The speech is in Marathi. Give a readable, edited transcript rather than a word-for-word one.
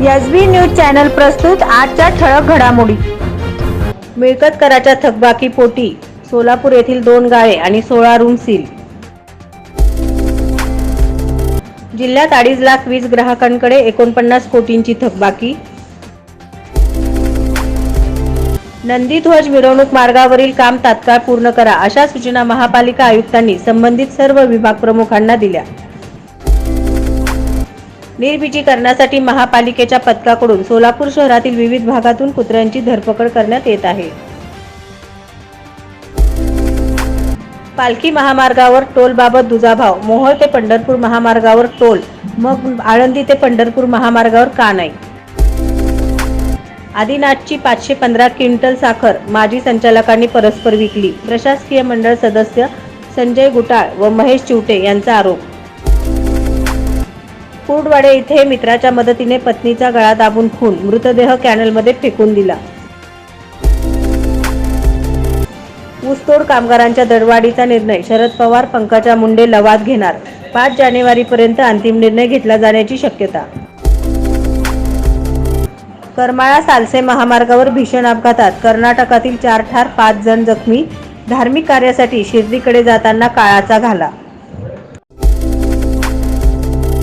एसबी न्यूज चॅनल प्रस्तुत आजच्या ठळक घडामोडी। मिळकत कराच्या थकबाकीपोटी सोलापूर येथील 2 गाळे आणि 16 रूम सील। जिल्ह्यात 2.5 लाख वीज ग्राहकांकडे 49 कोटींची थकबाकी। नंदीध्वज मिरवणूक मार्गावरील काम तात्काळ पूर्ण करा अशा सूचना महापालिका आयुक्तांनी संबंधित सर्व विभाग प्रमुखांना दिल्या। निर्बीजीकरणासाठी महापालिकेच्या पथकाकडून सोलापूर शहरातील विविध भागातून कुत्र्यांची धरपकड करण्यात येत आहे। पालखी महामार्गावर टोलबाबत दुजाभाव, मोहोळ ते पंढरपूर महामार्गावर टोल, मग आळंदी ते पंढरपूर महामार्गावर का नाही? आदिनाथची 515 क्विंटल साखर माजी संचालकांनी परस्पर विकली, प्रशासकीय मंडळ सदस्य संजय गुटाळ व महेश चिवटे यांचा आरोप। कुर्डवाडे इथे मित्राच्या मदतीने पत्नीचा गळा दाबून खून, मृतदेह कॅनलमध्ये फेकून दिला। ऊसतोड कामगारांच्या दरवाढीचा निर्णय, शरद पवार पंकजा मुंडे लवाद घेणार, 5 जानेवारीपर्यंत अंतिम निर्णय घेतला जाण्याची शक्यता। करमाळा सालसे महामार्गावर भीषण अपघातात कर्नाटकातील 4 ठार, 5 जण जखमी, धार्मिक कार्यासाठी शिर्डीकडे जाताना काळाचा घाला।